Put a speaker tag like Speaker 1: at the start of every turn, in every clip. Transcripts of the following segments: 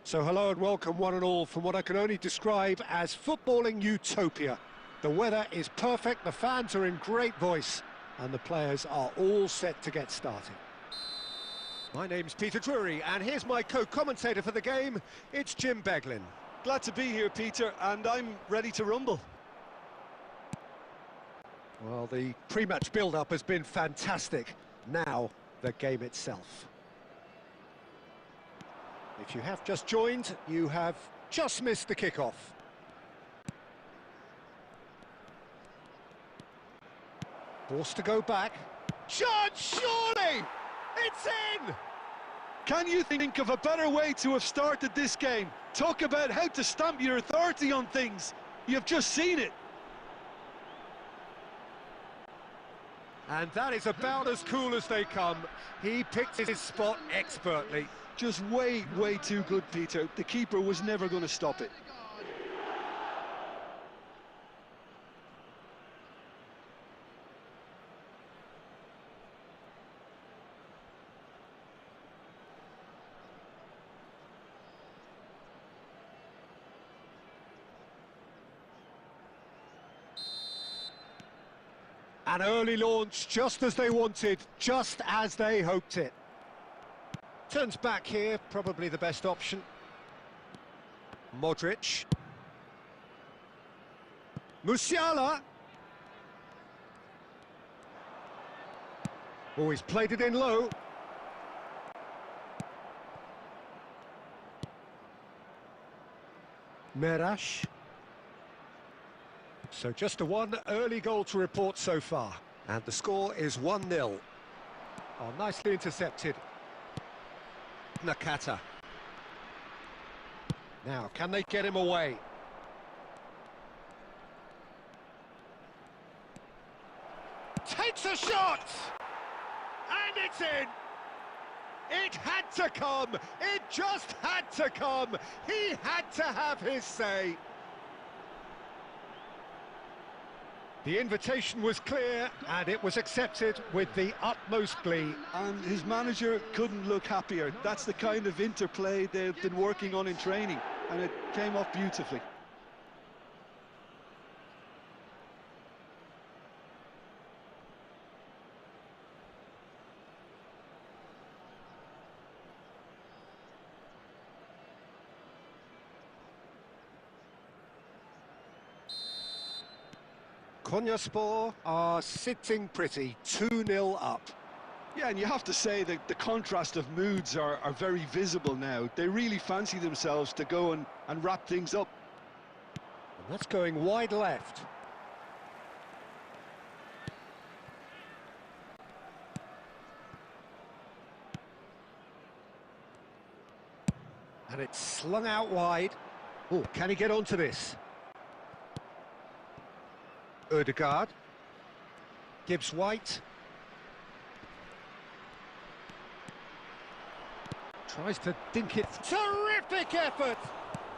Speaker 1: So hello and welcome one and all from what I can only describe as footballing utopia. The weather is perfect, the fans are in great voice, and the players are all set to get started. My name's Peter Drury, and here's my co-commentator for the game, it's Jim Beglin.
Speaker 2: Glad to be here, Peter, and I'm ready to rumble.
Speaker 1: Well, the pre-match build-up has been fantastic. Now, the game itself. If you have just joined, you have just missed the kickoff. Forced to go back. Chance, surely! It's in!
Speaker 2: Can you think of a better way to have started this game? Talk about how to stamp your authority on things. You've just seen it.
Speaker 1: And that is about as cool as they come. He picked his spot expertly.
Speaker 2: Just way too good, Peter. The keeper was never going to stop it.
Speaker 1: An early launch, just as they wanted, just as they hoped it. Turns back here, probably the best option. Modric. Musiala. Oh, he's played it in low. Merash. So just a one early goal to report so far. And the score is 1-0. Oh, nicely intercepted. Nakata. Now, can they get him away? Takes a shot! And it's in! It had to come! It just had to come! He had to have his say! The invitation was clear, and it was accepted with the utmost glee.
Speaker 2: And his manager couldn't look happier. That's the kind of interplay they've been working on in training, and it came off beautifully.
Speaker 1: Konyaspor are sitting pretty, 2-0 up.
Speaker 2: Yeah, and you have to say that the contrast of moods are very visible now. They really fancy themselves to go and wrap things up.
Speaker 1: And that's going wide left. And it's slung out wide. Oh, can he get onto this? Ødegaard. Gibbs White. Tries to dink it. Terrific effort!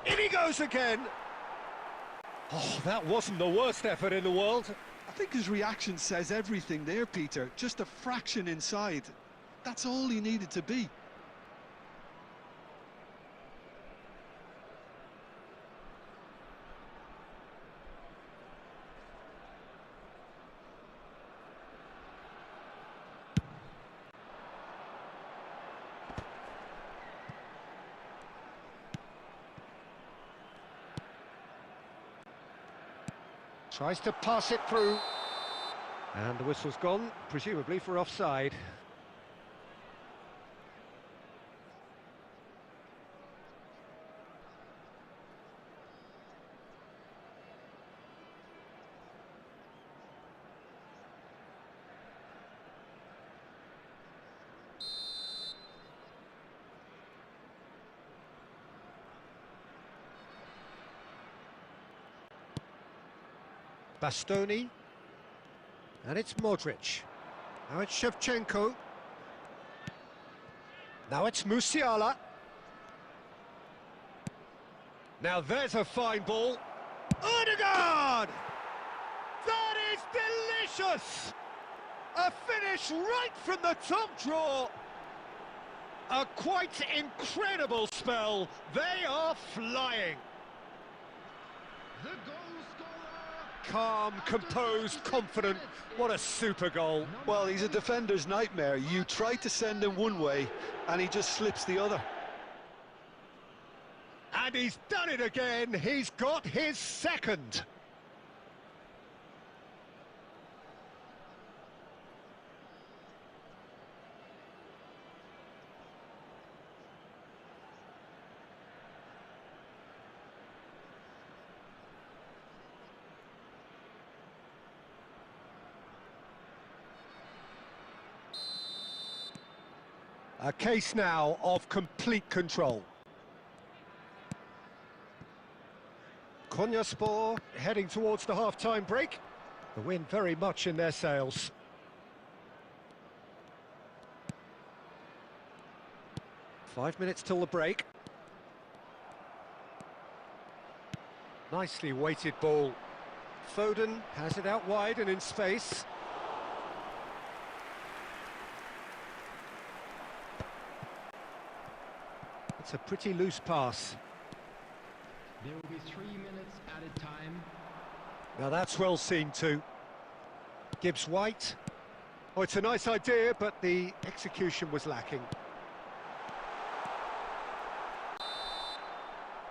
Speaker 1: In he goes again! Oh, that wasn't the worst effort in the world.
Speaker 2: I think his reaction says everything there, Peter. Just a fraction inside. That's all he needed to be.
Speaker 1: Tries to pass it through. And the whistle's gone, presumably for offside. Bastoni, and it's Modric. Now it's Shevchenko. Now it's Musiala. Now there's a fine ball. Ødegaard! That is delicious! A finish right from the top draw. A quite incredible spell. They are flying.
Speaker 3: The goal scorer.
Speaker 1: Calm, composed, confident. What a super goal.
Speaker 2: Well, he's a defender's nightmare. You try to send him one way, and he just slips the other.
Speaker 1: And he's done it again. He's got his second. A case now of complete control. Konyaspor heading towards the half-time break. The wind very much in their sails. 5 minutes till the break. Nicely weighted ball. Foden has it out wide and in space. It's a pretty loose pass.
Speaker 3: There will be 3 minutes added time.
Speaker 1: Now that's well seen too. Gibbs White. Oh, it's a nice idea, but the execution was lacking.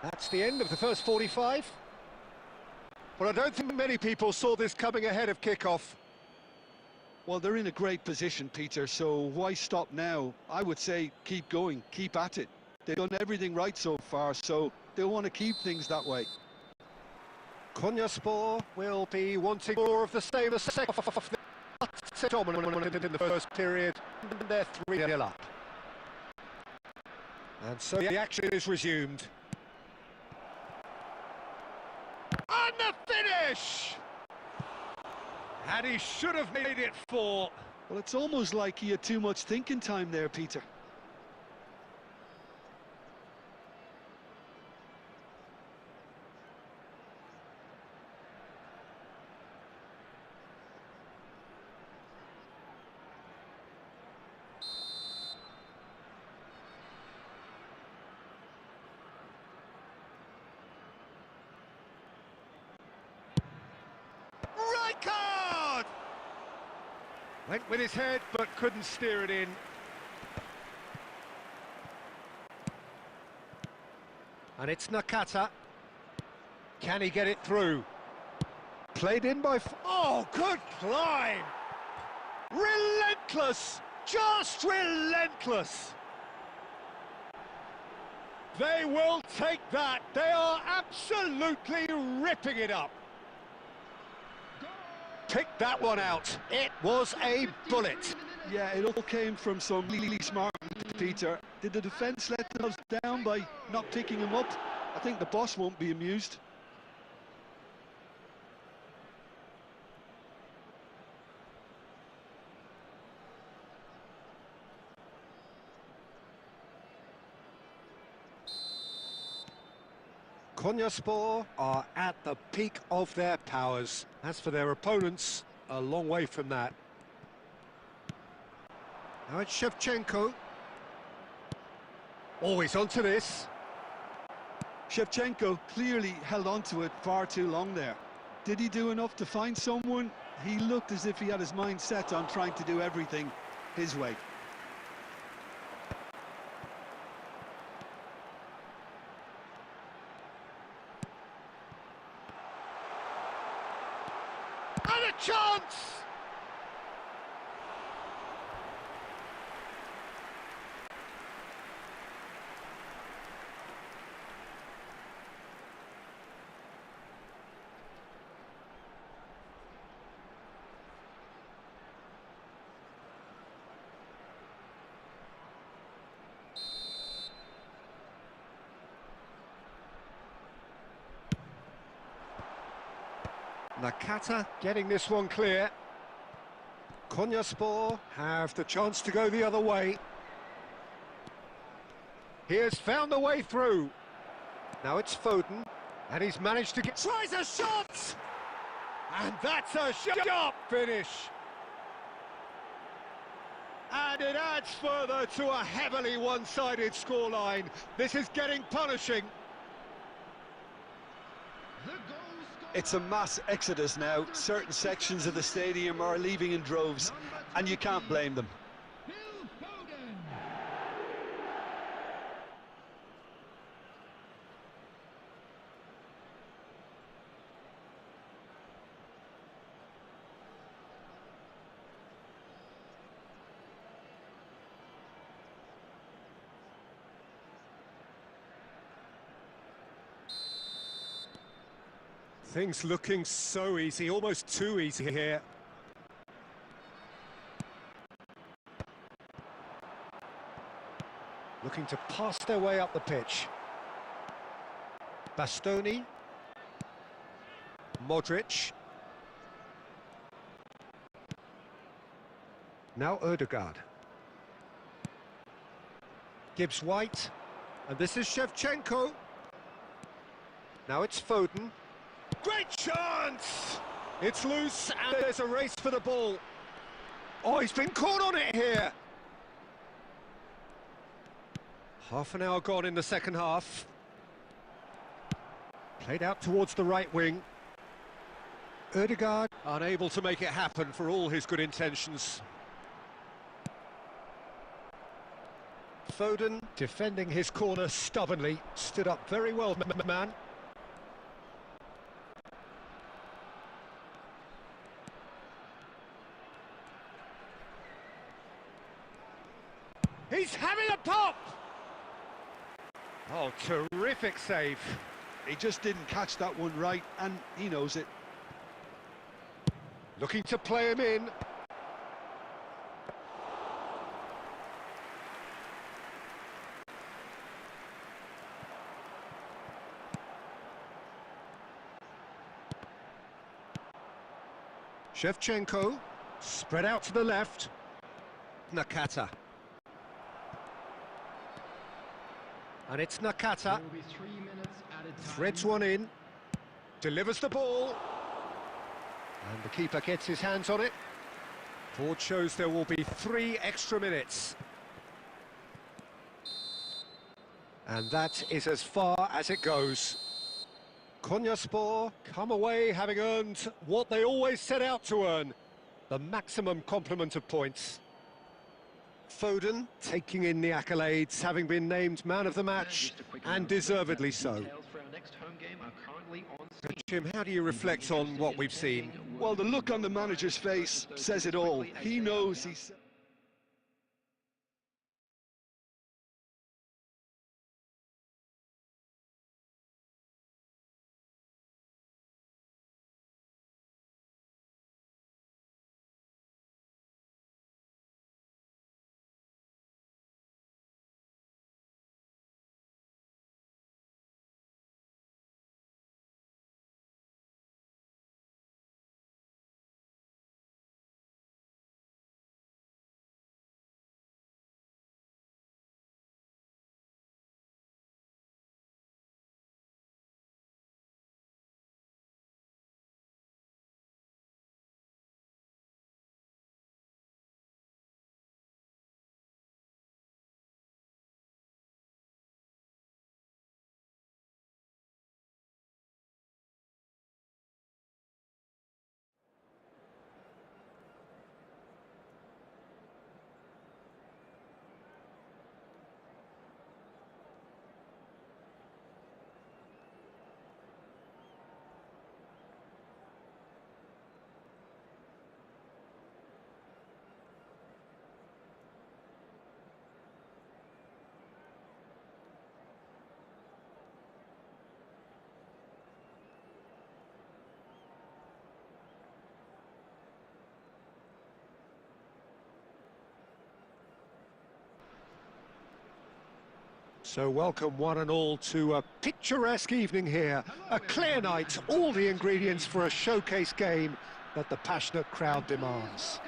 Speaker 1: That's the end of the first 45. Well, I don't think many people saw this coming ahead of kick-off.
Speaker 2: Well, they're in a great position, Peter, so why stop now? I would say keep going, keep at it. They've done everything right so far, so they'll want to keep things that way.
Speaker 1: Konyaspor will be wanting more of the same as the second half. Dominant in the first period, and they're 3-0 up. And so the action is resumed. And the finish! And he should have made it 4.
Speaker 2: Well, it's almost like he had too much thinking time there, Peter.
Speaker 1: Card! Went with his head, but couldn't steer it in. And it's Nakata. Can he get it through? Played in by... Oh, good climb! Relentless! Just relentless! They will take that. They are absolutely ripping it up. Picked that one out. It was a bullet.
Speaker 2: Yeah, it all came from some really smart, Peter. Did the defence let themselves down by not picking him up? I think the boss won't be amused.
Speaker 1: Konyaspor are at the peak of their powers. As for their opponents, a long way from that. Now it's Shevchenko. Always onto this.
Speaker 2: Shevchenko clearly held on to it far too long there. Did he do enough to find someone? He looked as if he had his mind set on trying to do everything his way.
Speaker 1: And a chance! Nakata getting this one clear. Konyaspor have the chance to go the other way. He has found the way through. Now it's Foden, and he's managed to get... Tries a shot! And that's a sharp finish. And it adds further to a heavily one-sided scoreline. This is getting punishing.
Speaker 3: The goal scorer.
Speaker 2: It's a mass exodus now. Certain sections of the stadium are leaving in droves, and you can't blame them.
Speaker 3: Phil Foden.
Speaker 1: Things looking so easy, almost too easy here. Looking to pass their way up the pitch. Bastoni. Modric. Now Ødegaard. Gibbs White. And this is Shevchenko. Now it's Foden. Great chance! It's loose and there's a race for the ball. Oh, he's been caught on it here. Half an hour gone in the second half. Played out towards the right wing. Ødegaard unable to make it happen for all his good intentions. Foden defending his corner stubbornly. Stood up very well, man. He's having a pop! Oh, terrific save.
Speaker 2: He just didn't catch that one right, and he knows it.
Speaker 1: Looking to play him in. Shevchenko, spread out to the left. Nakata. And it's Nakata.
Speaker 3: There will be 3 minutes added time.
Speaker 1: Threads one in. Delivers the ball. And the keeper gets his hands on it. Board shows there will be 3 extra minutes. And that is as far as it goes. Konyaspor come away having earned what they always set out to earn. The maximum complement of points. Foden taking in the accolades, having been named man of the match, and deservedly so. Jim, how do you reflect on what we've seen?
Speaker 2: Well, the look on the manager's face says it all. He knows he's...
Speaker 1: So welcome one and all to a picturesque evening here. A clear night, all the ingredients for a showcase game that the passionate crowd demands.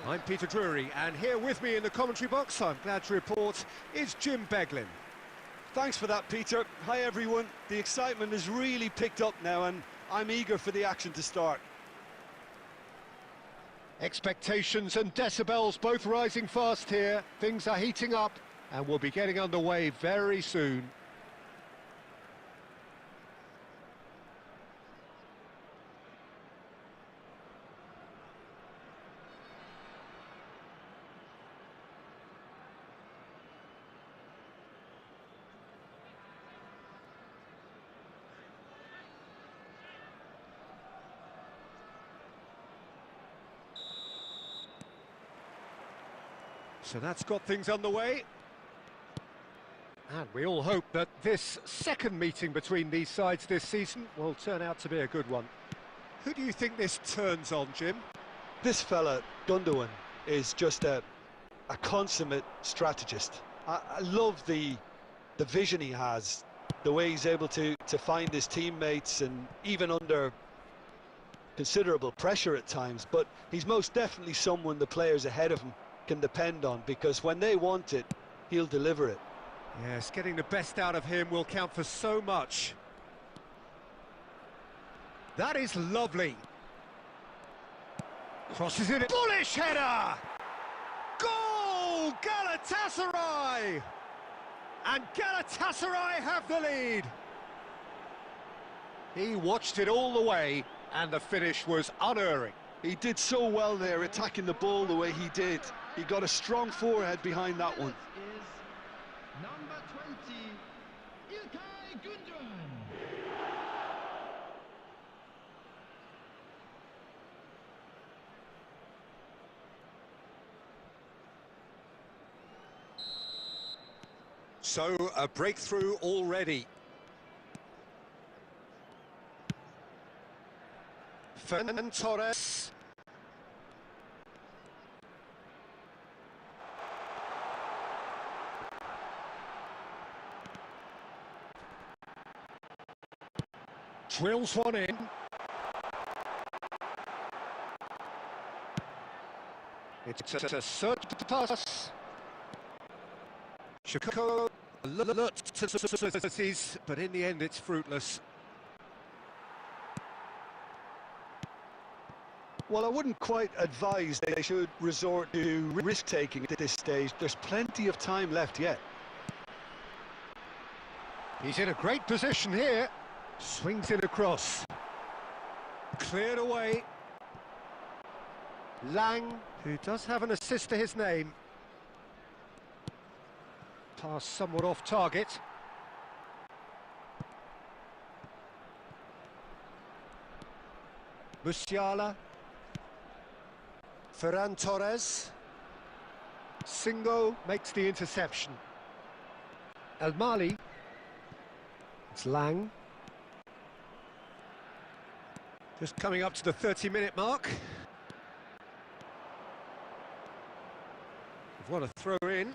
Speaker 1: I'm Peter Drury, and here with me in the commentary box, I'm glad to report, is Jim Beglin.
Speaker 2: Thanks for that, Peter. Hi, everyone. The excitement has really picked up now, and I'm eager for the action to start.
Speaker 1: Expectations and decibels both rising fast here. Things are heating up and we'll be getting underway very soon. So that's got things underway. And we all hope that this second meeting between these sides this season will turn out to be a good one. Who do you think this turns on, Jim?
Speaker 2: This fella, Gundogan, is just a consummate strategist. I love the vision he has, the way he's able to find his teammates, and even under considerable pressure at times. But he's most definitely someone the players ahead of him can depend on, because when they want it, he'll deliver it.
Speaker 1: Yes, getting the best out of him will count for so much. That is lovely. Crosses it, bullish header! Goal! Galatasaray! And Galatasaray have the lead. He watched it all the way, and the finish was unerring.
Speaker 2: He did so well there, attacking the ball the way he did. He got a strong forehead behind that one.
Speaker 3: Is number 20, İlkay Gündoğan.
Speaker 1: So, a breakthrough already. Ferran Torres. Drills one in. It's a search pass. Chicago alert to possibilities, but in the end it's fruitless.
Speaker 2: Well, I wouldn't quite advise they should resort to risk-taking at this stage. There's plenty of time left yet.
Speaker 1: He's in a great position here. Swings it across. Cleared away. Lang, who does have an assist to his name. Pass somewhat off target. Musiala. Ferran Torres. Singo makes the interception. El Mali. It's Lang. Just coming up to the 30-minute mark. What a throw in.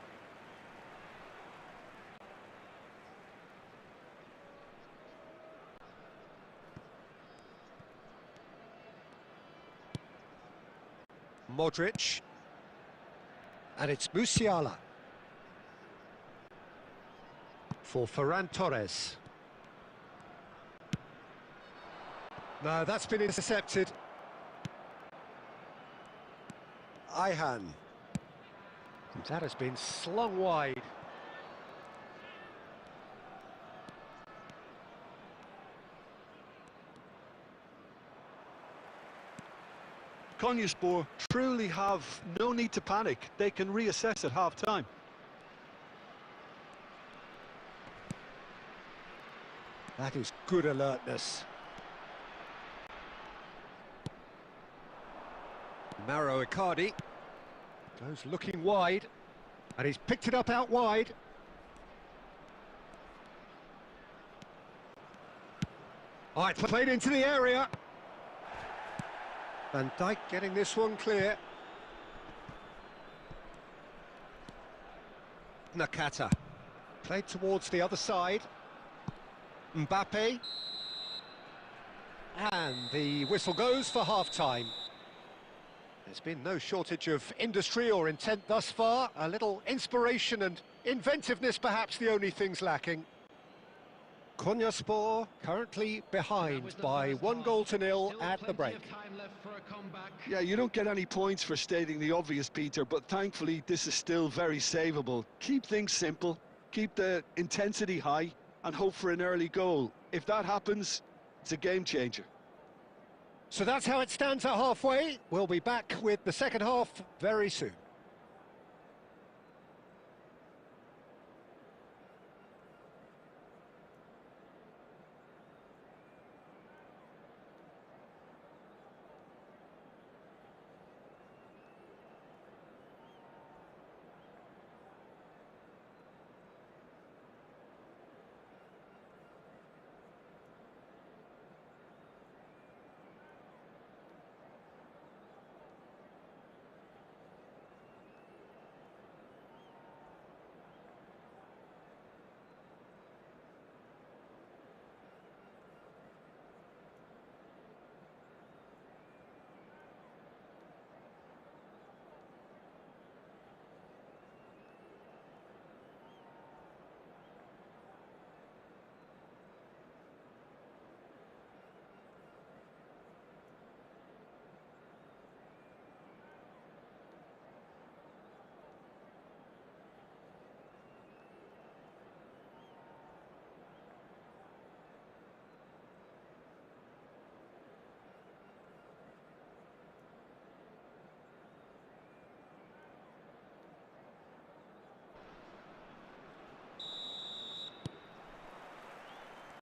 Speaker 1: Modric. And it's Musiala. For Ferran Torres. No, that's been intercepted. Ayhan. That has been slung wide.
Speaker 2: Konyaspor truly have no need to panic. They can reassess at half-time.
Speaker 1: That is good alertness. Mauro Icardi goes looking wide, and he's picked it up out wide. Oh, it's played into the area. Van Dijk getting this one clear. Nakata played towards the other side. Mbappe. And the whistle goes for half-time. There's been no shortage of industry or intent thus far. A little inspiration and inventiveness, perhaps the only things lacking. Konyaspor currently behind by 1-0 at the break.
Speaker 2: Yeah, you don't get any points for stating the obvious, Peter, but thankfully this is still very savable. Keep things simple, keep the intensity high, and hope for an early goal. If that happens, it's a game changer.
Speaker 1: So that's how it stands at halfway. We'll be back with the second half very soon.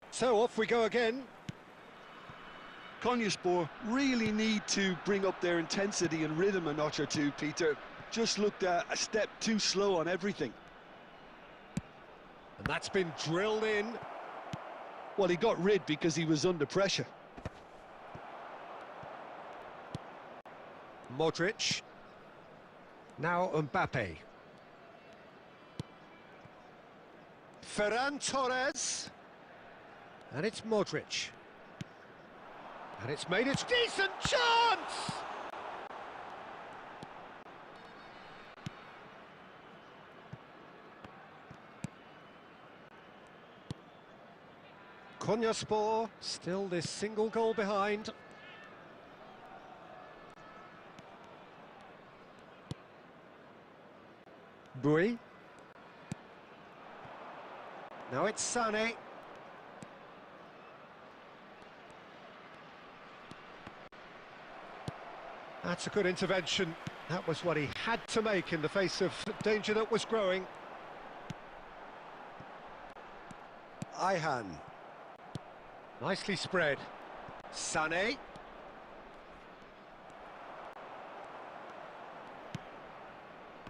Speaker 1: So off we go again.
Speaker 2: Konyaspor really need to bring up their intensity and rhythm a notch or two, Peter. Just looked a step too slow on everything.
Speaker 1: And that's been drilled in.
Speaker 2: Well, he got rid because he was under pressure.
Speaker 1: Modric. Now Mbappe. Ferran Torres. And it's Modric. And it's made its decent chance! Konyaspor still this single goal behind. Bui. Now it's Sané. That's a good intervention. That was what he had to make in the face of danger that was growing. Ayhan. Nicely spread. Sané.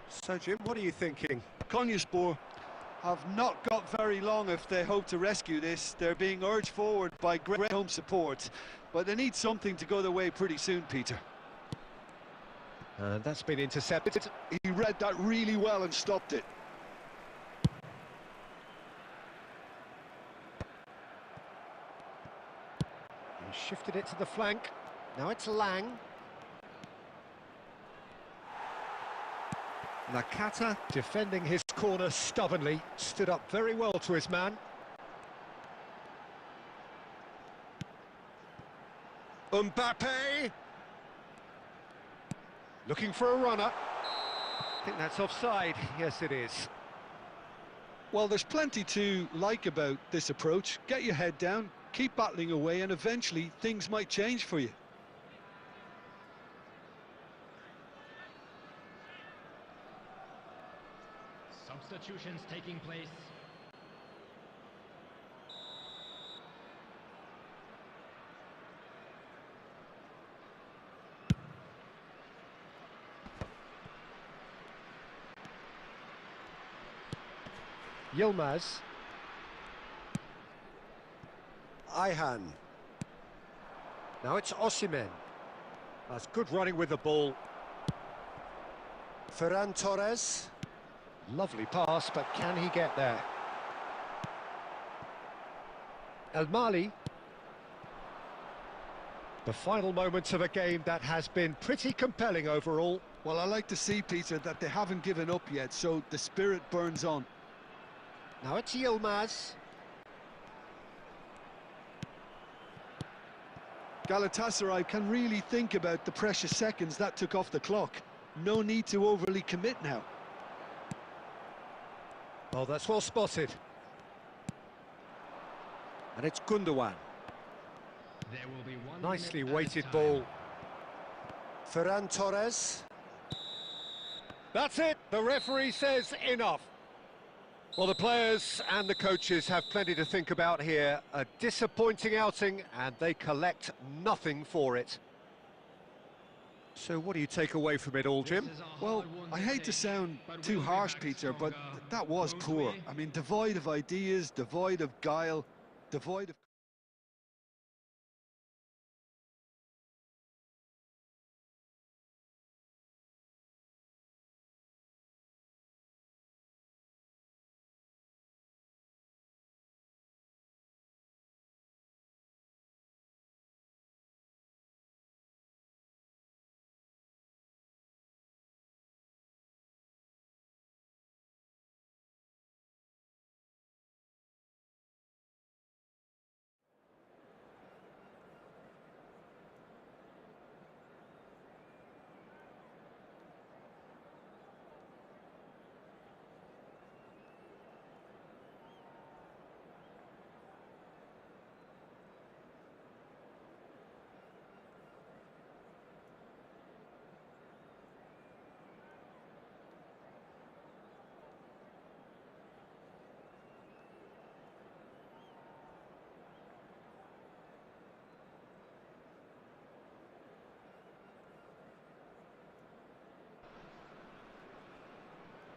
Speaker 1: So, Jim, what are you thinking?
Speaker 2: Konyaspor have not got very long if they hope to rescue this. They're being urged forward by great home support, but they need something to go their way pretty soon, Peter.
Speaker 1: And that's been intercepted.
Speaker 2: He read that really well and stopped it.
Speaker 1: He shifted it to the flank. Now it's Lang. Nakata defending his corner stubbornly, stood up very well to his man. Mbappe! Looking for a runner. I think that's offside. Yes, it is.
Speaker 2: Well, there's plenty to like about this approach. Get your head down, keep battling away, and eventually things might change for you.
Speaker 3: Substitutions taking place.
Speaker 1: Yilmaz. Ayhan. Now it's Osimhen. That's good running with the ball. Ferran Torres. Lovely pass, but can he get there? El Mali. The final moments of a game that has been pretty compelling overall.
Speaker 2: Well, I like to see, Peter, that they haven't given up yet, so the spirit burns on.
Speaker 1: Now it's Yilmaz.
Speaker 2: Galatasaray can really think about the precious seconds that took off the clock. No need to overly commit now.
Speaker 1: Oh, that's well spotted. And it's Gundogan.
Speaker 3: There will be 1
Speaker 1: Nicely
Speaker 3: minute
Speaker 1: weighted
Speaker 3: added
Speaker 1: ball.
Speaker 3: time.
Speaker 1: Ferran Torres. That's it. The referee says enough. Well, the players and the coaches have plenty to think about here. A disappointing outing, and they collect nothing for it. So what do you take away from it all, Jim?
Speaker 3: This is a
Speaker 2: Well,
Speaker 3: hard one
Speaker 2: I hate to
Speaker 3: take,
Speaker 2: sound
Speaker 3: but
Speaker 2: too
Speaker 3: we'll be
Speaker 2: harsh,
Speaker 3: back
Speaker 2: Peter, but
Speaker 3: stronger.
Speaker 2: that was
Speaker 3: Won't
Speaker 2: poor.
Speaker 3: we?
Speaker 2: I mean, devoid of ideas, devoid of guile, devoid of...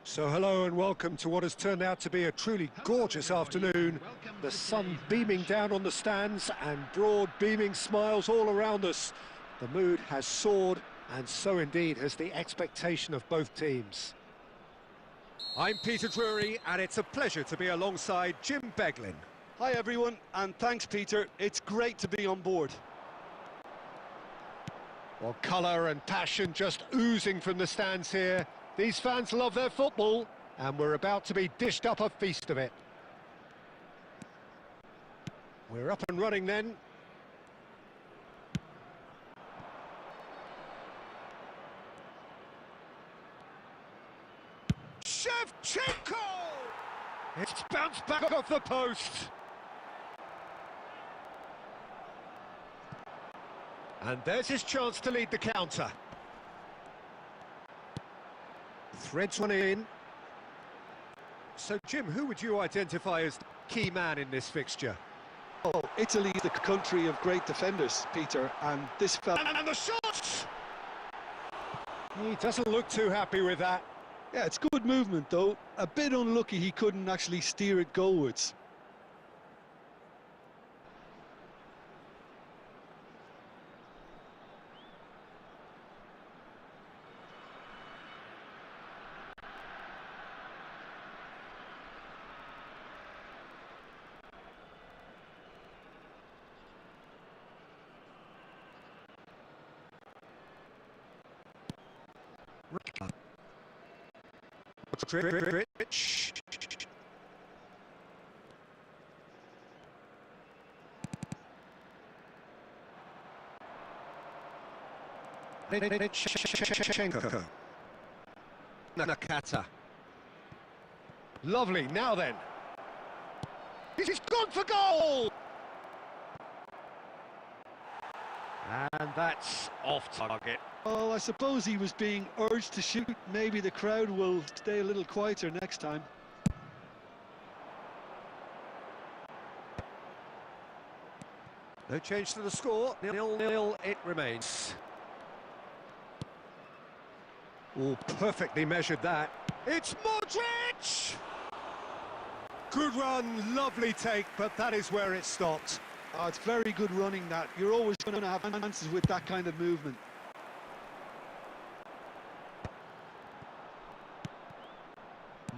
Speaker 1: So hello and welcome to what has turned out to be a truly gorgeous afternoon. The sun beaming down on the stands and broad beaming smiles all around us. The mood has soared, and so indeed has the expectation of both teams. I'm Peter Drury, and it's a pleasure to be alongside Jim Beglin.
Speaker 2: Hi everyone, and thanks Peter, it's great to be on board.
Speaker 1: Well, colour and passion just oozing from the stands here. These fans love their football, and we're about to be dished up a feast of it. We're up and running then. Shevchenko! It's bounced back off the post. And there's his chance to lead the counter. Threads one in. So, Jim, who would you identify as the key man in this fixture?
Speaker 2: Oh, Italy's the country of great defenders, Peter, and this fella...
Speaker 1: And the shot! He doesn't look too happy with that.
Speaker 2: Yeah, it's good movement though. A bit unlucky he couldn't actually steer it goalwards.
Speaker 1: Rich. Shevchenko. Nakata. Lovely, now then. He's gone for goal! And that's off target.
Speaker 2: Well, I suppose he was being urged to shoot. Maybe the crowd will stay a little quieter next time.
Speaker 1: No change to the score. 0-0 it remains. Oh, perfectly measured that. It's Modric! Good run, lovely take, but that is where it stopped.
Speaker 2: Oh, it's very good running that. You're always going to have chances with that kind of movement.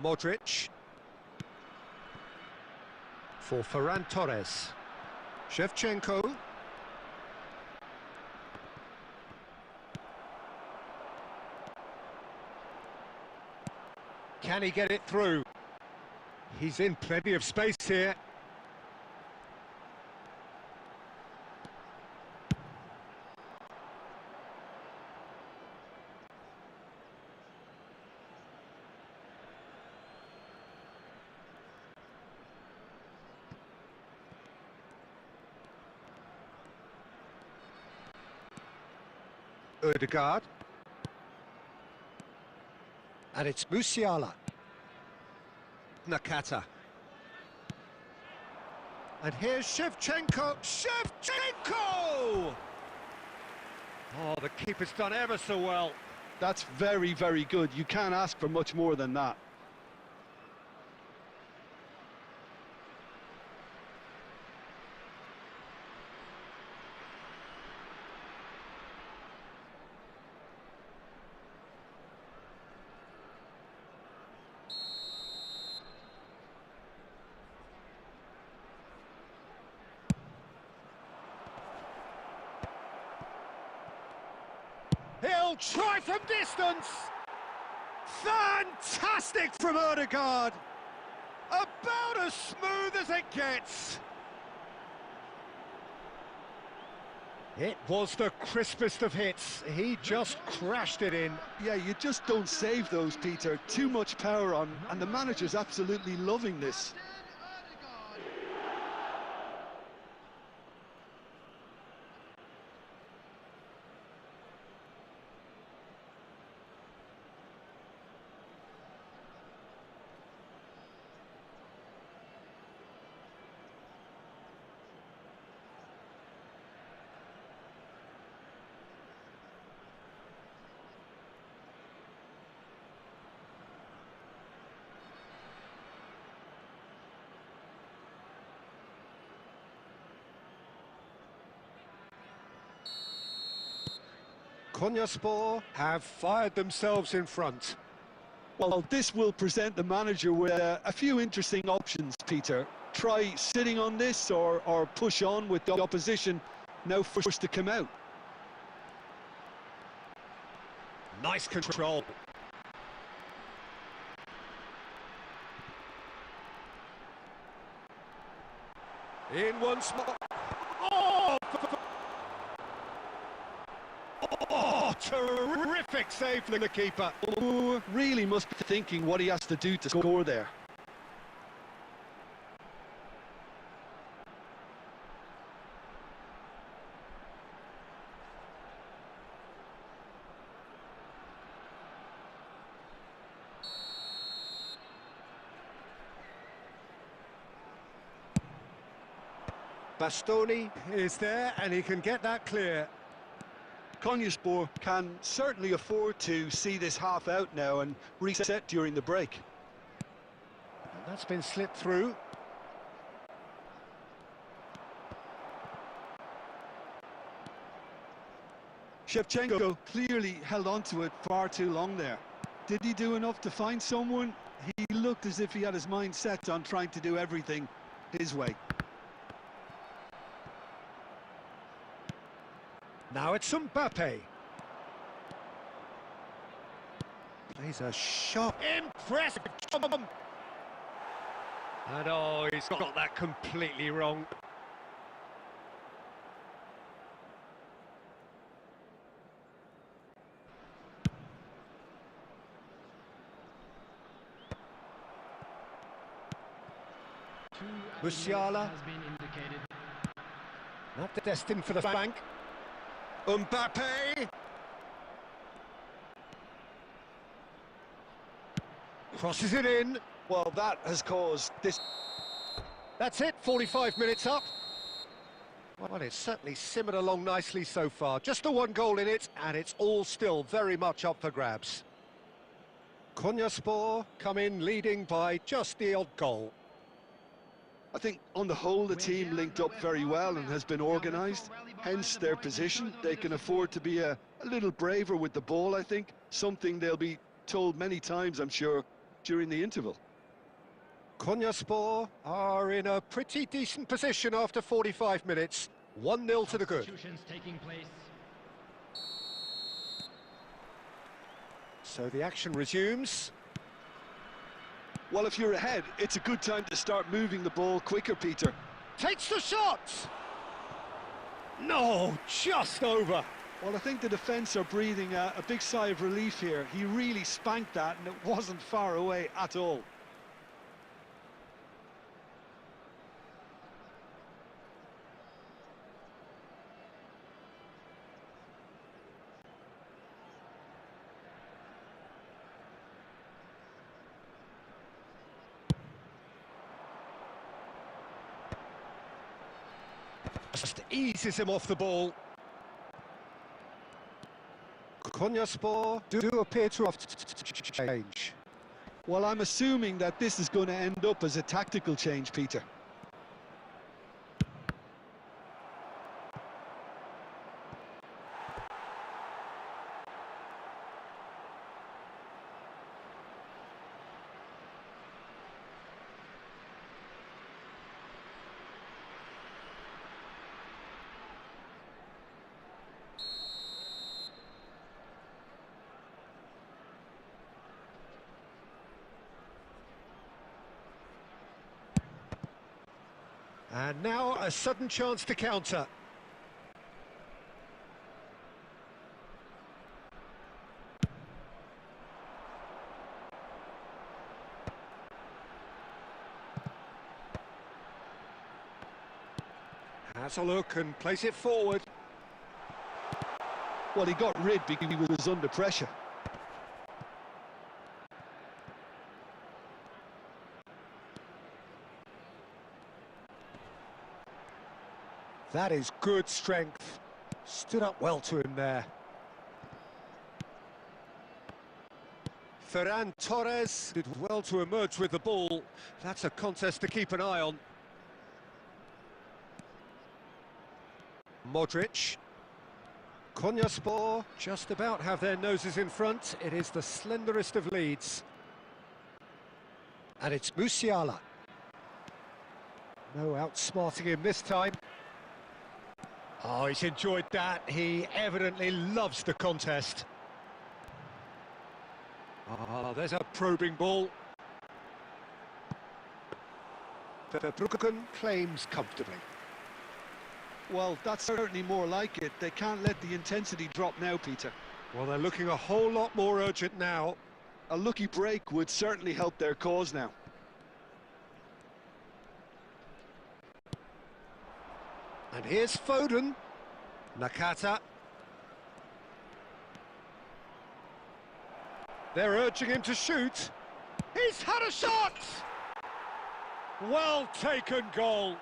Speaker 1: Modric. For Ferran Torres. Shevchenko. Can he get it through? He's in plenty of space here. Ødegaard. And it's Musiala. Nakata. And here's Shevchenko. Shevchenko! Oh, the keeper's done ever so well.
Speaker 2: That's very, very good. You can't ask for much more than that.
Speaker 1: He'll try from distance. Fantastic from Ødegaard. About as smooth as it gets. It was the crispest of hits. He just crashed it in.
Speaker 2: Yeah, you just don't save those, Peter. Too much power on, and the manager's absolutely loving this.
Speaker 1: Konyaspor have fired themselves in front.
Speaker 2: Well, this will present the manager with a few interesting options, Peter. Try sitting on this or push on with the opposition now forced to come out.
Speaker 1: Nice control. In once more. Oh! Oh, terrific save from the keeper.
Speaker 2: Oh, really must be thinking what he has to do to score there.
Speaker 1: Bastoni is there and he can get that clear.
Speaker 2: Konyaspor can certainly afford to see this half out now and reset during the break.
Speaker 1: That's been slipped through.
Speaker 2: Shevchenko clearly held on to it far too long there. Did he do enough to find someone? He looked as if he had his mind set on trying to do everything his way.
Speaker 1: Now it's Mbappe. Plays a shot. Impressive jump. And oh, he's got that completely wrong. Musiala. Not destined for the flank. Mbappe! Crosses it in.
Speaker 2: Well, that has caused this.
Speaker 1: That's it, 45 minutes up. Well, it's certainly simmered along nicely so far. Just the one goal in it, and it's all still very much up for grabs. Konyaspor come in leading by just the odd goal.
Speaker 2: I think on the whole the team linked up very well and has been organised, hence their position. They can afford to be a little braver with the ball, I think, something they'll be told many times, I'm sure, during the interval.
Speaker 1: Konyaspor are in a pretty decent position after 45 minutes. 1-0 to the good. So the action resumes.
Speaker 2: Well, if you're ahead, it's a good time to start moving the ball quicker, Peter.
Speaker 1: Takes the shot! No, just over.
Speaker 2: Well, I think the defence are breathing a big sigh of relief here. He really spanked that, and it wasn't far away at all.
Speaker 1: just eases him off the ball. Konyaspor do appear to have change.
Speaker 2: Well, I'm assuming that this is going to end up as a tactical change, Peter.
Speaker 1: And now a sudden chance to counter. Has a look and plays it forward.
Speaker 2: Well, he got rid because he was under pressure.
Speaker 1: That is good strength. Stood up well to him there. Ferran Torres did well to emerge with the ball. That's a contest to keep an eye on. Modric. Konyaspor just about have their noses in front. It is the slenderest of leads. And it's Musiala. No outsmarting him this time. Oh, he's enjoyed that. He evidently loves the contest. Oh, there's a probing ball. Verbruggen claims comfortably.
Speaker 2: Well, that's certainly more like it. They can't let the intensity drop now, Peter.
Speaker 1: Well, they're looking a whole lot more urgent now.
Speaker 2: A lucky break would certainly help their cause now.
Speaker 1: And here's Foden. Nakata. They're urging him to shoot. He's had a shot! Well taken goal.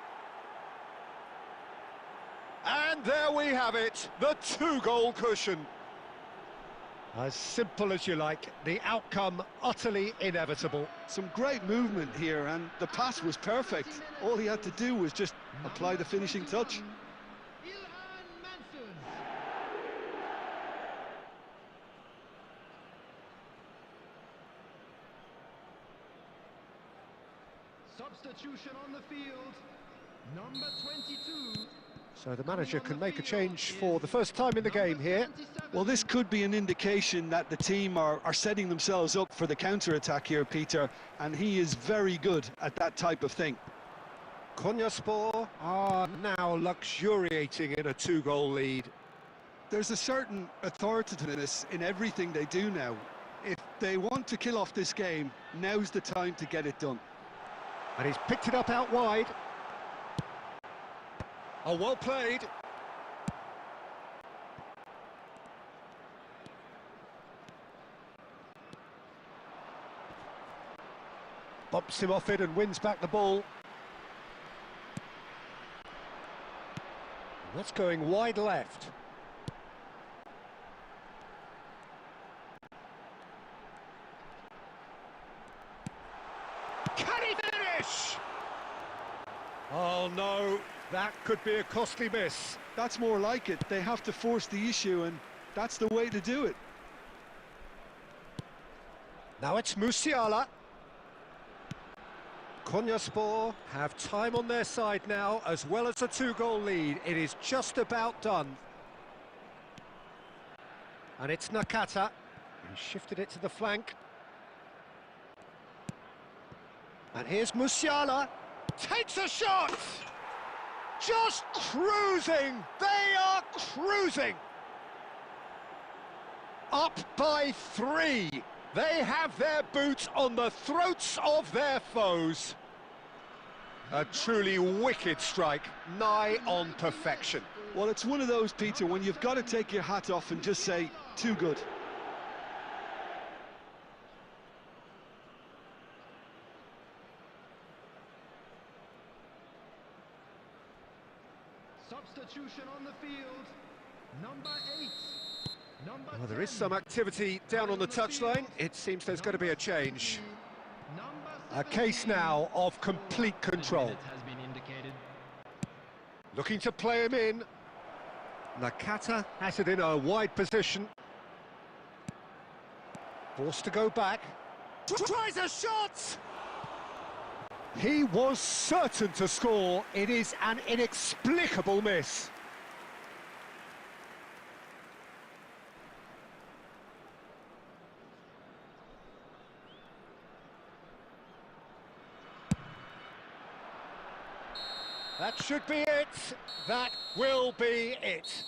Speaker 1: And there we have it, the two-goal cushion. As simple as you like, the outcome utterly inevitable.
Speaker 2: Some great movement here, and the pass was perfect. All he had to do was just apply the finishing touch.
Speaker 3: Substitution on the field, number 22.
Speaker 1: So the manager can make a change for the first time in the game here.
Speaker 2: Well, this could be an indication that the team are setting themselves up for the counter-attack here, Peter, and he is very good at that type of thing.
Speaker 1: Konyaspor are now luxuriating in a two-goal lead.
Speaker 2: There's a certain authoritativeness in everything they do now. If they want to kill off this game, now's the time to get it done.
Speaker 1: And he's picked it up out wide. Oh, well played. Bumps him off it and wins back the ball. And that's going wide left. Can he finish? Oh no, that could be a costly miss.
Speaker 2: That's more like it. They have to force the issue, and that's the way to do it.
Speaker 1: Now it's Musiala. Konyaspor have time on their side now, as well as a two-goal lead. It is just about done. And it's Nakata. He shifted it to the flank. And here's Musiala. Takes a shot! Just cruising! They are cruising! Up by 3. They have their boots on the throats of their foes. A truly wicked strike, nigh on perfection.
Speaker 2: Well, it's one of those, Peter, when you've got to take your hat off and just say, too good.
Speaker 3: substitution on the field. Number 8. Number
Speaker 1: Well, there is
Speaker 3: 10.
Speaker 1: some activity down on the touchline. It seems there's going to be a change. A case now of complete control.
Speaker 3: Has been indicated.
Speaker 1: Looking to play him in. Nakata has it in a wide position. Forced to go back. Tries a shot! He was certain to score. It is an inexplicable miss. That should be it. That will be it.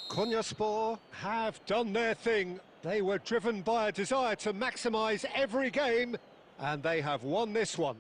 Speaker 1: Konyaspor have done their thing. They were driven by a desire to maximise every game, and they have won this one.